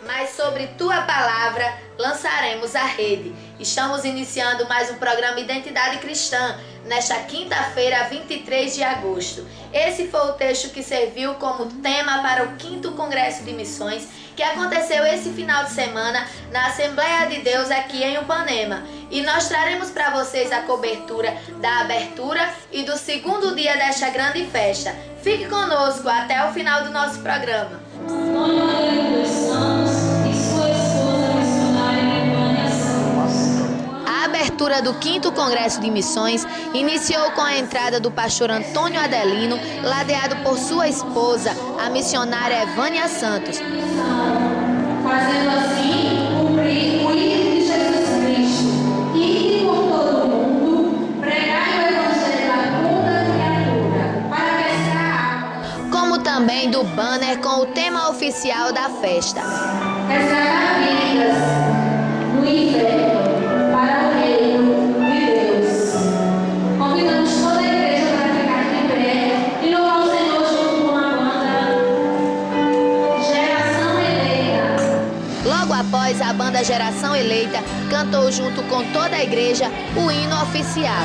mas sobre tua palavra lançaremos a rede. Estamos iniciando mais um programa Identidade Cristã, nesta quinta-feira, 23 de agosto. Esse foi o texto que serviu como tema para o 5º Congresso de Missões, que aconteceu esse final de semana na Assembleia de Deus aqui em Upanema. E nós traremos para vocês a cobertura da abertura e do segundo dia desta grande festa. Fique conosco até o final do nosso programa. A abertura do 5º Congresso de Missões iniciou com a entrada do pastor Antônio Adelino, ladeado por sua esposa, a missionária Vânia Santos. Fazendo assim cumprir o ídolo de Jesus Cristo, ir por todo o mundo, pregar o evangelho a toda criatura, para pescar água. Como também do banner com o tema oficial da festa. Resgatar vidas no inferno para o reino de Deus. Convidamos toda a igreja para ficar de pé e louvar o Senhor junto com a banda Geração Eleita. Logo após, a banda Geração Eleita cantou junto com toda a igreja o hino oficial.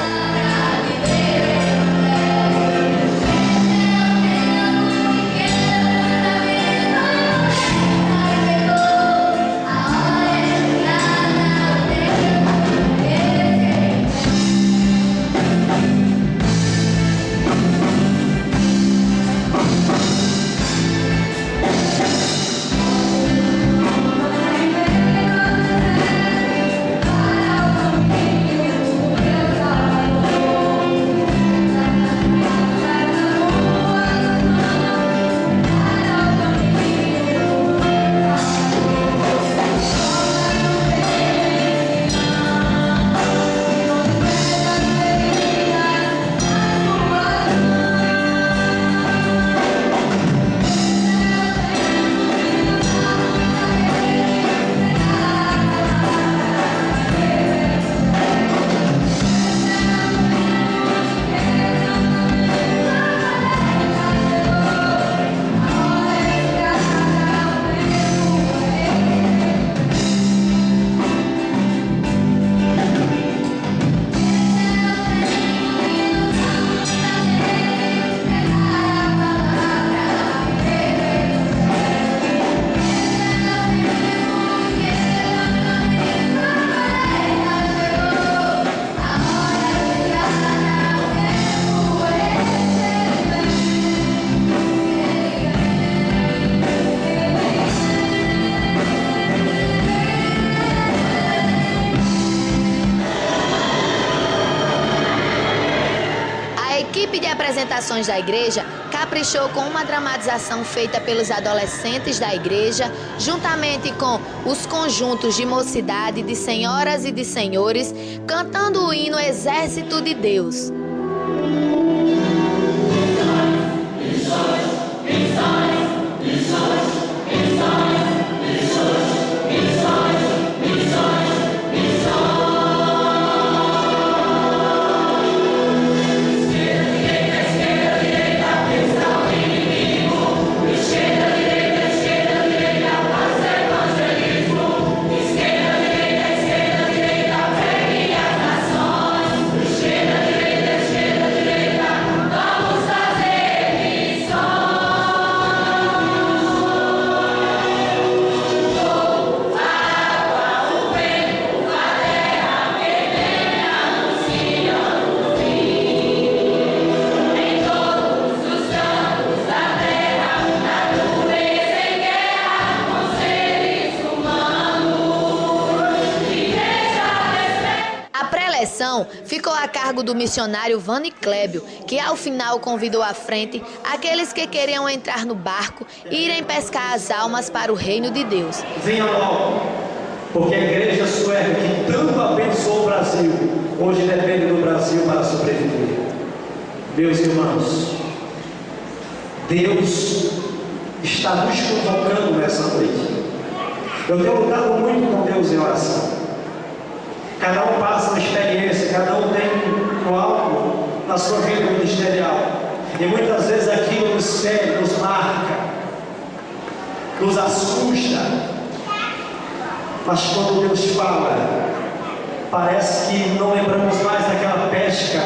A equipe de apresentações da igreja caprichou com uma dramatização feita pelos adolescentes da igreja, juntamente com os conjuntos de mocidade, de senhoras e de senhores, cantando o hino Exército de Deus. Ficou a cargo do missionário Vani Clébio, que ao final convidou à frente aqueles que queriam entrar no barco e irem pescar as almas para o reino de Deus. Venha logo, porque a igreja sueca que tanto abençoou o Brasil, hoje depende do Brasil para sobreviver. Meus irmãos, Deus está nos convocando nessa noite. Eu tenho lutado muito com Deus em oração. Cada um passa uma experiência, cada um tem algo na sua vida ministerial. E muitas vezes aquilo nos segue, nos marca, nos assusta. Mas quando Deus fala, parece que não lembramos mais daquela pesca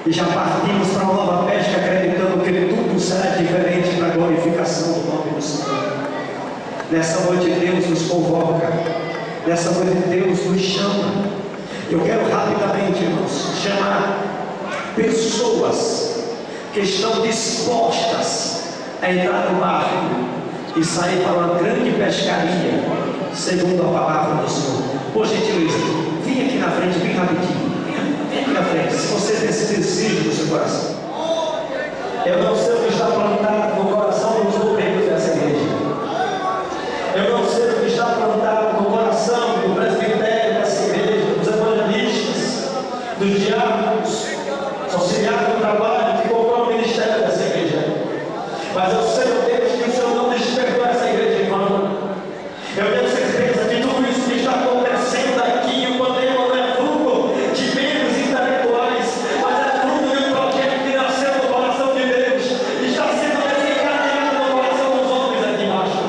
e já partimos para uma nova pesca, acreditando que tudo será diferente para a glorificação do nome do Senhor. Nessa noite Deus nos convoca, nessa noite Deus nos chama. Eu quero rapidamente, irmãos, chamar pessoas que estão dispostas a entrar no barco e sair para uma grande pescaria, segundo a palavra do Senhor. Por gentileza, vem aqui na frente, bem rapidinho. Vem aqui na frente, se você tem esse desejo no seu coração. Eu não sei o que está plantado no coração dos obreiros dessa igreja. Eu não sei o que está plantado no coração do presbitério dessa igreja, dos evangelistas, dos diáconos, auxiliares do trabalho que compõem o ministério dessa igreja. Mas eu sei, meu Deus, que o Senhor não despertou essa igreja em vão. Eu tenho certeza que tudo isso que está acontecendo aqui, o poder não é fruto de meios intelectuais, mas é fruto de um projeto que nasceu no coração de Deus e está sendo desencadeado no coração dos homens aqui embaixo.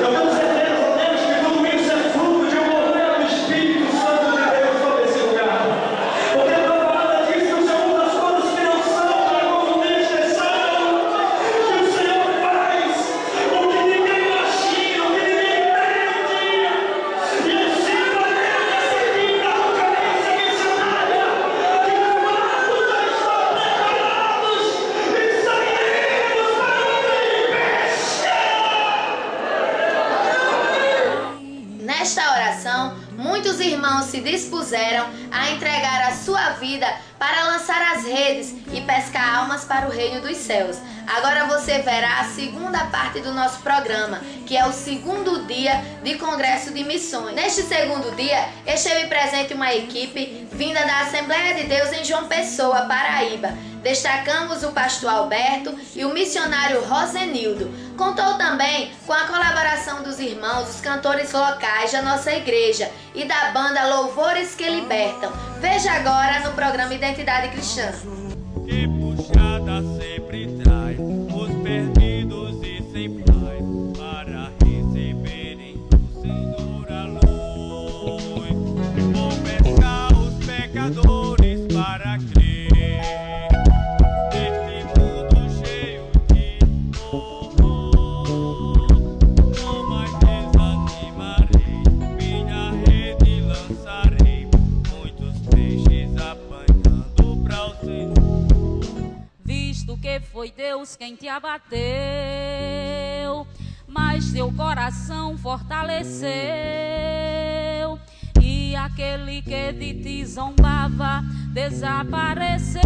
Eu tenho certeza, Deus, que tudo isso é fruto de um mover do Espírito Santo de Deus sobre esse lugar. Porque a palavra diz que o Senhor usa as coisas que não são para confundir as pessoas, que o Senhor faz o que ninguém imagina, o que ninguém entende. E eu sinto a Deus nessa quinta conferência missionária que os barcos já estão preparados e sairemos para o grande pesca. Nesta oração, muitos irmãos se dispuseram a entregar a sua vida para lançar as redes e pescar almas para o reino dos céus. Agora você verá a segunda parte do nosso programa, que é o segundo dia de Congresso de Missões. Neste segundo dia, esteve presente uma equipe vinda da Assembleia de Deus em João Pessoa, Paraíba. Destacamos o pastor Alberto e o missionário Rosenildo. Contou também com a colaboração dos irmãos, os cantores locais da nossa igreja e da banda Louvores que Libertam. Veja agora no programa Identidade Cristã. Que puxada sempre traz os perdidos e sem paz para receberem do Senhor a luz. Vou pescar os pecadores para crer neste mundo cheio de horror. Não mais desanimarei, minha rede lançarei, muitos peixes apanhando para o Senhor. Visto que foi Deus quem te abateu, mas teu coração fortaleceu, e aquele que de ti zombava desapareceu.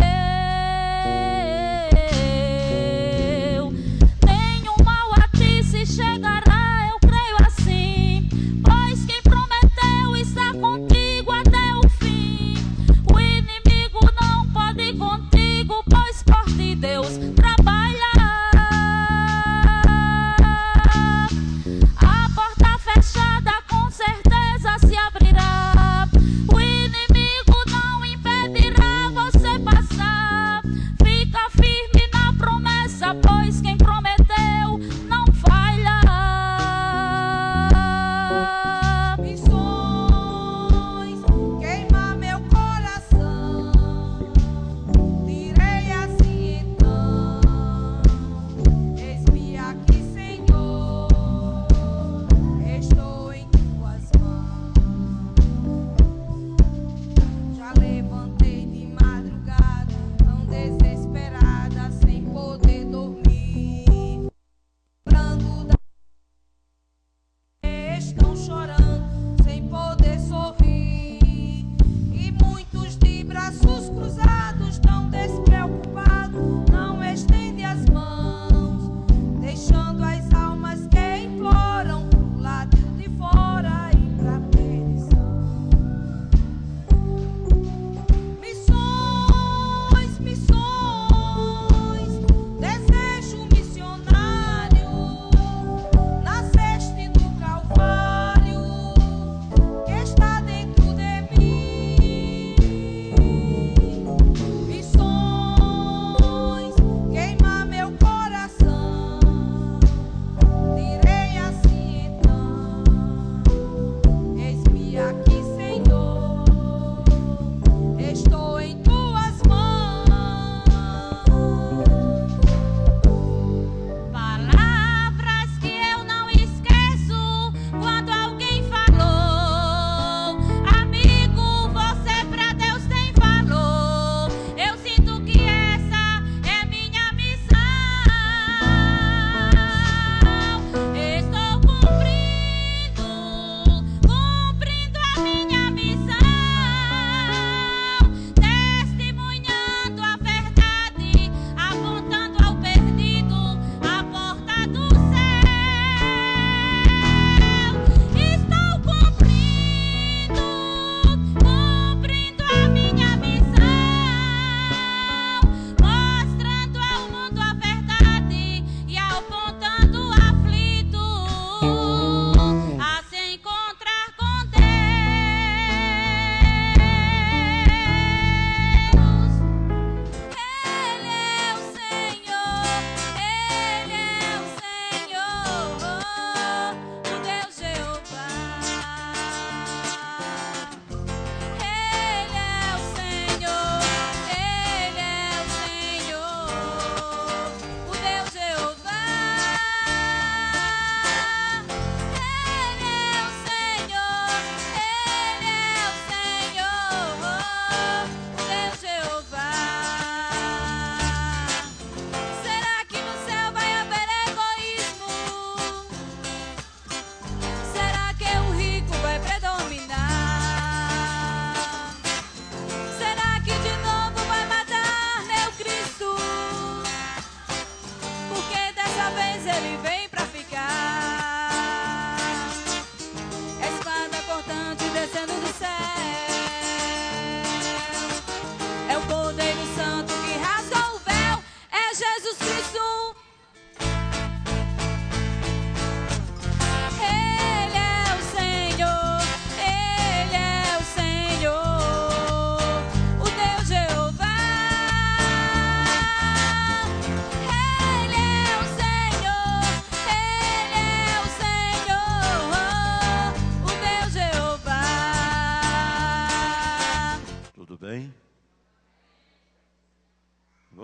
Nenhum mal a ti se chegará, eu creio assim, pois quem prometeu está contigo até o fim. O inimigo não pode contigo, pois por ti Deus trabalha. A porta fechada com certeza se abrirá, o inimigo não impedirá você passar. Fica firme na promessa, pois quem prometeu não falha.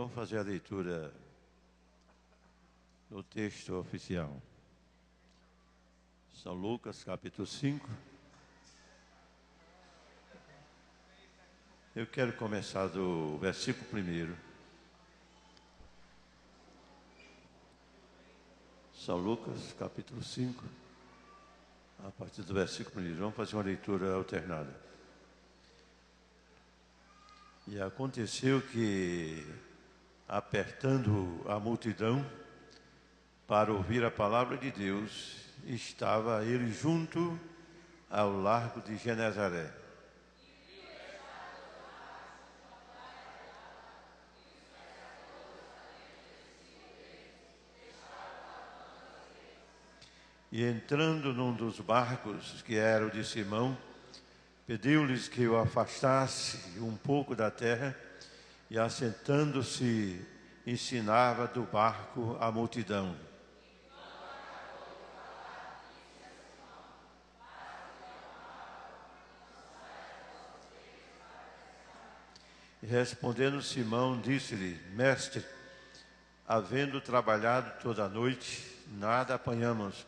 Vamos fazer a leitura do texto oficial. São Lucas, capítulo 5. Eu quero começar do versículo 1. São Lucas, capítulo 5, a partir do versículo 1. Vamos fazer uma leitura alternada. E aconteceu que, apertando a multidão para ouvir a palavra de Deus, estava ele junto ao largo de Genezaré. E entrando num dos barcos, que era o de Simão, pediu-lhes que o afastasse um pouco da terra, e assentando-se, ensinava do barco a multidão. E respondendo Simão, disse-lhe: Mestre, havendo trabalhado toda a noite, nada apanhamos,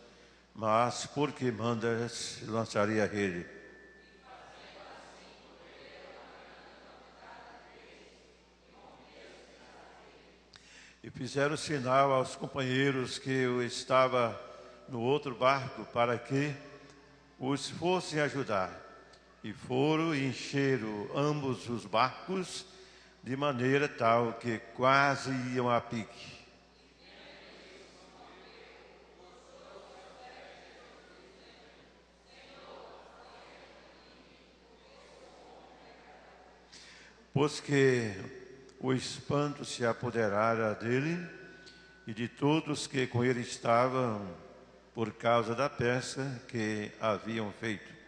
mas porque mandas, lançarei a rede. E fizeram sinal aos companheiros que eu estava no outro barco para que os fossem ajudar. E foram e encheram ambos os barcos, de maneira tal que quase iam a pique. Pois que o espanto se apoderara dele e de todos que com ele estavam, por causa da peça que haviam feito.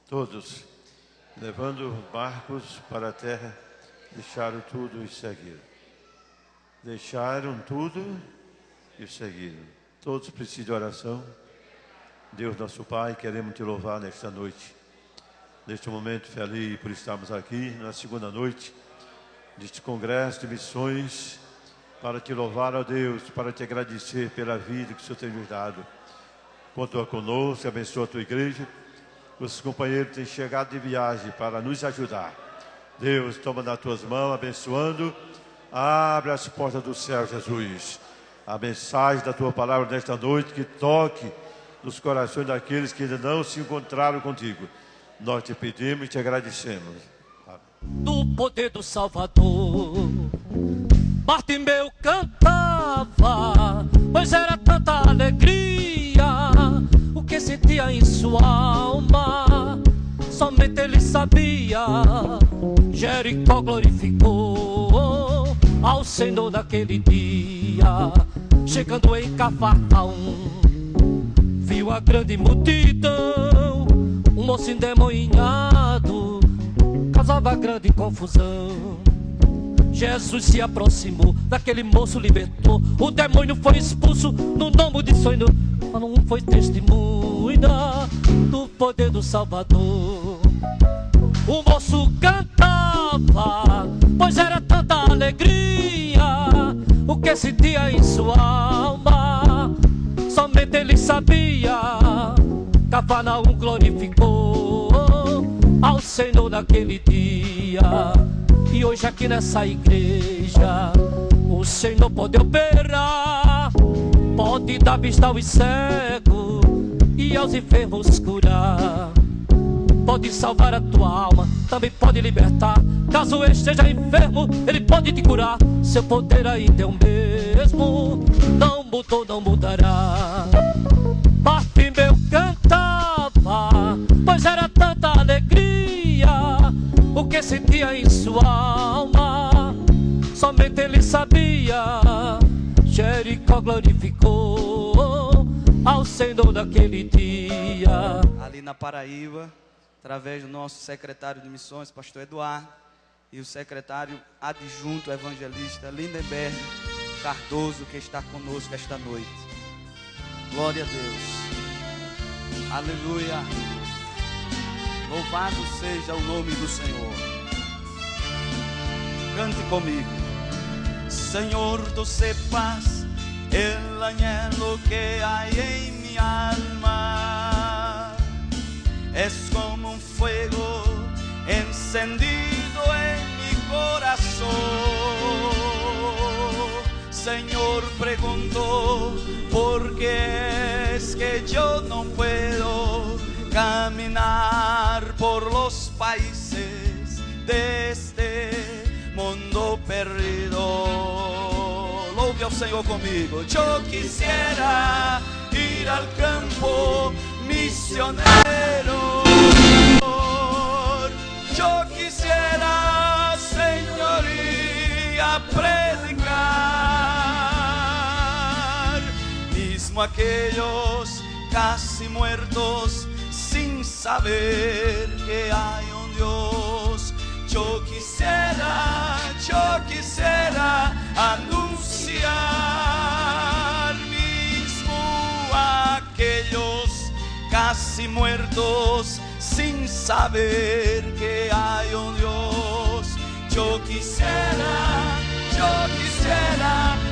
Todos, levando barcos para a terra, deixaram tudo e seguiram. Deixaram tudo e seguiram. Todos precisam de oração. Deus nosso Pai, queremos te louvar nesta noite. Neste momento feliz por estarmos aqui, na segunda noite deste congresso de missões, para te louvar a Deus, para te agradecer pela vida que o Senhor tem nos dado. Conta conosco, abençoa a tua igreja. Os companheiros têm chegado de viagem para nos ajudar. Deus, toma nas tuas mãos, abençoando. Abre as portas do céu, Jesus. A mensagem da tua palavra nesta noite que toque nos corações daqueles que ainda não se encontraram contigo. Nós te pedimos e te agradecemos. Amém. Do poder do Salvador, Bartimeu cantava, pois era tanta alegria o que sentia em sua alma. Somente ele sabia. Jericó glorificou ao Senhor naquele dia. Chegando em Cafarnaum, viu a grande multidão. Um moço endemoniado causava grande confusão. Jesus se aproximou daquele moço, libertou. O demônio foi expulso no nome de sonho. Não foi testemunha do poder do Salvador. O moço cantava, pois era tanta alegria o que sentia em sua alma. Somente ele sabia. Cafarnaum glorificou ao Senhor naquele dia. E hoje aqui nessa igreja o Senhor pode operar, pode dar vista aos cegos e aos enfermos curar. Pode salvar a tua alma, também pode libertar. Caso esteja enfermo, ele pode te curar. Seu poder ainda é o mesmo, não mudou, não mudará. Bartimeu cantava, pois era tanta alegria o que sentia em sua alma. Somente ele sabia. Jericó glorificou ao Senhor naquele dia. Ali na Paraíba, através do nosso secretário de missões, pastor Eduardo, e o secretário adjunto evangelista Lindenberg, Cardoso, que está conosco esta noite. Glória a Deus. Aleluia. Louvado seja o nome do Senhor. Cante comigo. Senhor, tu sepas el anhelo que hay en mi alma. Es como un fuego encendido en mi corazón. Señor, pregunto, ¿por qué es que yo no puedo caminar por los países de este mundo perdido? Louve ao Senhor comigo. Yo quisiera ir al campo misionero. Yo quisiera, Señor, ir a predicar, mismo aquellos casi muertos sin saber que hay un Dios. Yo quisiera anunciar, mismo aquellos casi muertos sin saber que hay un Dios. Yo quisiera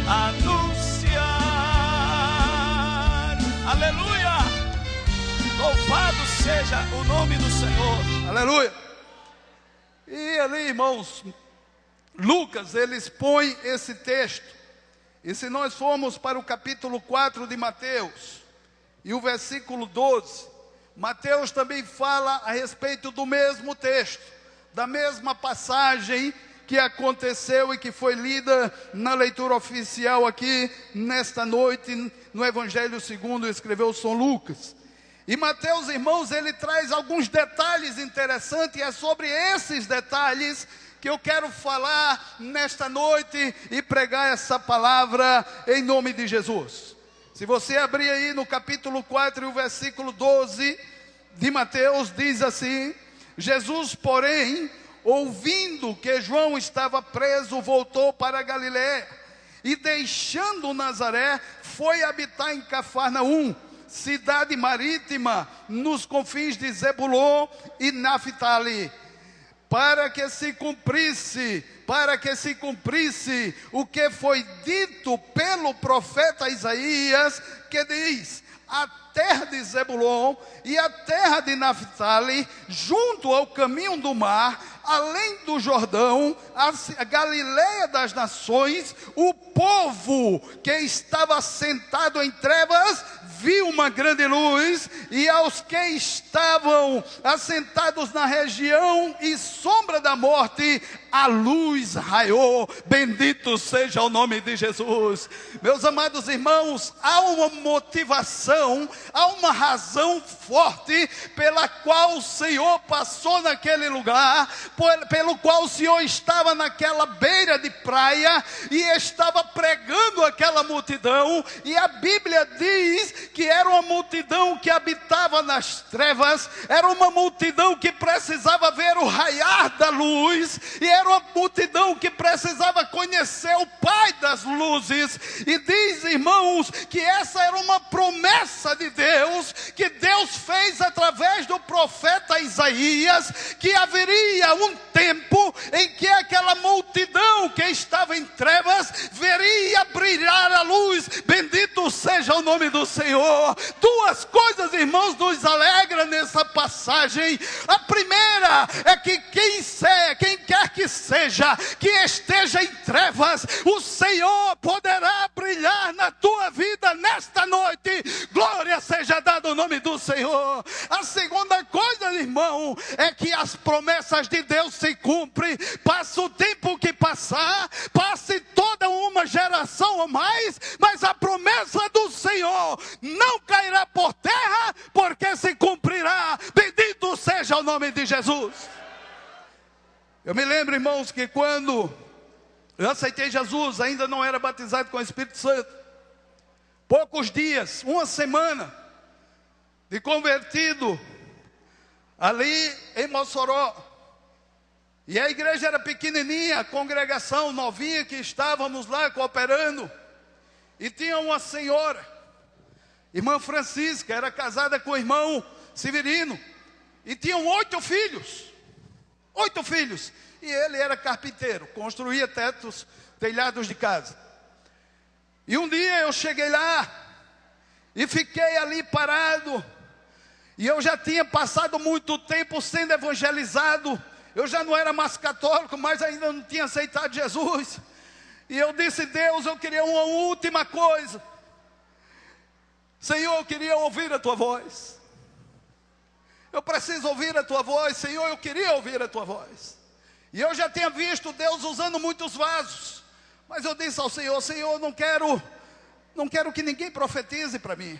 anunciar. Aleluia! Louvado seja o nome do Senhor. Aleluia. E ali, irmãos, Lucas, ele expõe esse texto. E se nós formos para o capítulo 4 de Mateus, e o versículo 12, Mateus também fala a respeito do mesmo texto, da mesma passagem que aconteceu e que foi lida na leitura oficial aqui, nesta noite, no Evangelho segundo escreveu São Lucas. E Mateus, irmãos, ele traz alguns detalhes interessantes, e é sobre esses detalhes que eu quero falar nesta noite e pregar essa palavra em nome de Jesus. Se você abrir aí no capítulo 4 e o versículo 12 de Mateus, diz assim: Jesus, porém, ouvindo que João estava preso, voltou para Galiléia, e deixando Nazaré, foi habitar em Cafarnaum, cidade marítima, nos confins de Zebulon e Naftali, para que se cumprisse o que foi dito pelo profeta Isaías, que diz: a terra de Zebulon e a terra de Naftali, junto ao caminho do mar, além do Jordão, a Galileia das nações, o povo que estava sentado em trevas viu uma grande luz, e aos que estavam assentados na região e sombra da morte, a luz raiou. Bendito seja o nome de Jesus. Meus amados irmãos, há uma motivação, há uma razão forte pela qual o Senhor passou naquele lugar, pelo qual o Senhor estava naquela beira de praia e estava pregando aquela multidão. E a Bíblia diz que era uma multidão que habitava nas trevas, era uma multidão que precisava ver o raiar da luz, e era uma multidão que precisava conhecer o Pai das luzes. E diz, irmãos, que essa era uma promessa de Deus, que Deus fez através do profeta Isaías, que haveria um tempo em que aquela multidão que estava em trevas veria brilhar a luz. Bendito seja o nome do Senhor. Duas coisas, irmãos, nos alegram nessa passagem. A primeira é que quem quer que seja que esteja em trevas, o Senhor poderá brilhar na tua vida nesta noite. Glória seja dada ao nome do Senhor. A segunda coisa, irmão, é que as promessas de Deus se cumprem. Passa o tempo que passar, passe toda uma geração ou mais, mas a promessa do Senhor não cairá por terra, porque se cumprirá. Bendito seja o nome de Jesus. Eu me lembro, irmãos, que quando eu aceitei Jesus, ainda não era batizado com o Espírito Santo. Poucos dias, uma semana de convertido, ali em Mossoró, E a igreja era pequenininha, a congregação novinha que estávamos lá cooperando. E tinha uma senhora, irmã Francisca, era casada com o irmão Severino. E tinham 8 filhos. 8 filhos. E ele era carpinteiro, construía tetos, telhados de casa. E um dia eu cheguei lá e fiquei ali parado. E eu já tinha passado muito tempo sendo evangelizado. Eu já não era mais católico, mas ainda não tinha aceitado Jesus. E eu disse: Deus, eu queria uma última coisa. Senhor, eu queria ouvir a tua voz. Eu preciso ouvir a tua voz, Senhor, eu queria ouvir a tua voz. E eu já tinha visto Deus usando muitos vasos. Mas eu disse ao Senhor: Senhor, eu não quero que ninguém profetize para mim.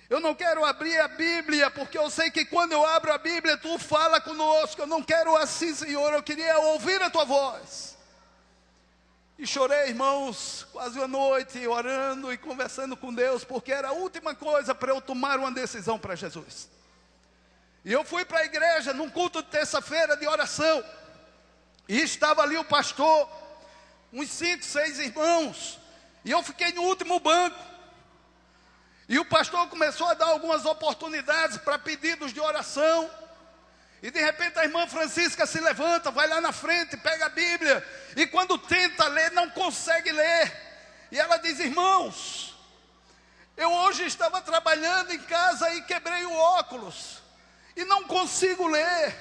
Eu não quero abrir a Bíblia, porque eu sei que quando eu abro a Bíblia, tu fala conosco. Eu não quero assim, Senhor, eu queria ouvir a tua voz. E chorei, irmãos, quase uma noite, orando e conversando com Deus, porque era a última coisa para eu tomar uma decisão para Jesus. E eu fui para a igreja, num culto de terça-feira de oração, e estava ali o pastor, uns 5, 6 irmãos, e eu fiquei no último banco. E o pastor começou a dar algumas oportunidades para pedidos de oração. E de repente a irmã Francisca se levanta, vai lá na frente, pega a Bíblia. E quando tenta ler, não consegue ler. E ela diz: irmãos, eu hoje estava trabalhando em casa e quebrei o óculos. E não consigo ler.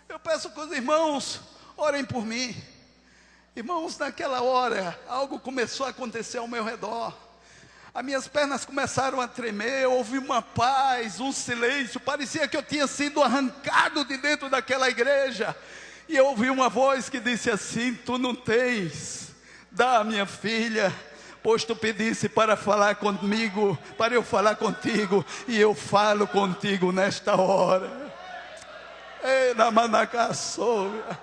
Eu peço que os irmãos orem por mim. Irmãos, naquela hora, algo começou a acontecer ao meu redor. As minhas pernas começaram a tremer, eu ouvi uma paz, um silêncio, parecia que eu tinha sido arrancado de dentro daquela igreja. E eu ouvi uma voz que disse assim: tu não tens, dá, minha filha, pois tu pedisse para falar comigo, para eu falar contigo, e eu falo contigo nesta hora. Ei, na manacaçoura.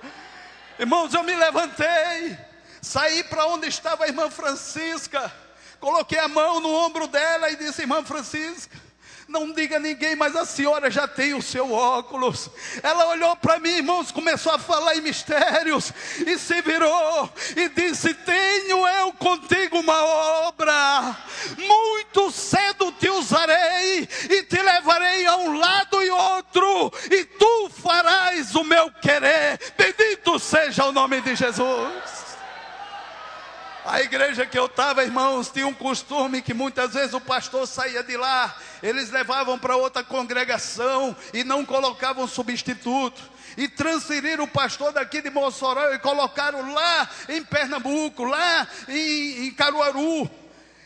Irmãos, eu me levantei, saí para onde estava a irmã Francisca, coloquei a mão no ombro dela e disse: irmã Francisca, não diga a ninguém, mas a senhora já tem o seu óculos. Ela olhou para mim, irmãos, começou a falar em mistérios, e se virou e disse: tenho eu contigo uma obra, muito cedo te usarei, e te levarei a um lado e outro, e tu farás o meu querer. Bendito seja o nome de Jesus. A igreja que eu estava, irmãos, tinha um costume que muitas vezes o pastor saía de lá, eles levavam para outra congregação e não colocavam substituto. E transferiram o pastor daqui de Mossoró e colocaram lá em Pernambuco, lá em Caruaru.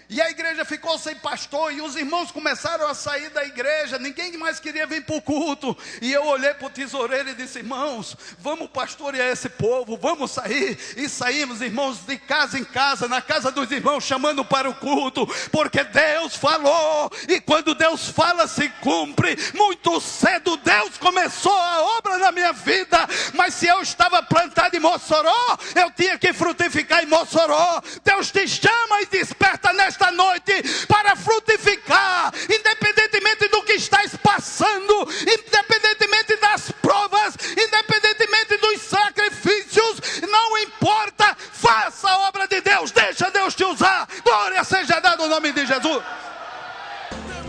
E a igreja ficou sem pastor, e os irmãos começaram a sair da igreja, ninguém mais queria vir para o culto. E eu olhei para o tesoureiro e disse: irmãos, vamos pastorear esse povo, vamos sair. E saímos, irmãos, de casa em casa, na casa dos irmãos, chamando para o culto, porque Deus falou, e quando Deus fala se cumpre. Muito cedo Deus começou a obra na minha vida, mas se eu estava plantado em Mossoró, eu tinha que frutificar em Mossoró. Deus te chama e desperta nesta noite para frutificar, independentemente do que estás passando, independentemente das provas, independentemente dos sacrifícios, não importa, faça a obra de Deus, deixa Deus te usar. Glória seja dada ao nome de Jesus.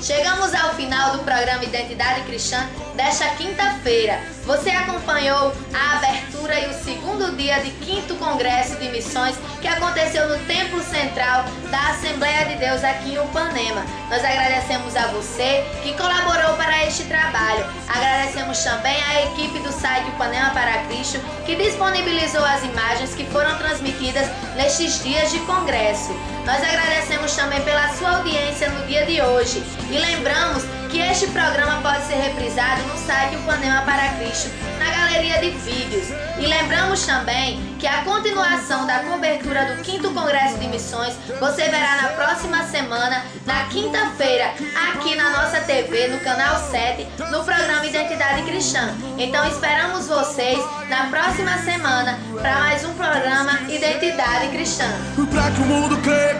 Chegamos ao final do programa Identidade Cristã desta quinta-feira. Você acompanhou a abertura e o segundo dia de 5º Congresso de Missões que aconteceu no Templo Central da Assembleia de Deus aqui em Upanema. Nós agradecemos a você que colaborou para este trabalho. Agradecemos também à equipe do site Upanema para Cristo que disponibilizou as imagens que foram transmitidas nestes dias de congresso. Nós agradecemos também pela sua audiência no dia de hoje e lembramos que este programa pode ser reprisado no site Upanema para Cristo, na galeria de vídeos. E lembramos também que a continuação da cobertura do 5º Congresso de Missões você verá na próxima semana, na quinta-feira, aqui na nossa TV, no canal 7, no programa Identidade Cristã. Então esperamos vocês na próxima semana para mais um programa Identidade Cristã. Para que o mundo creia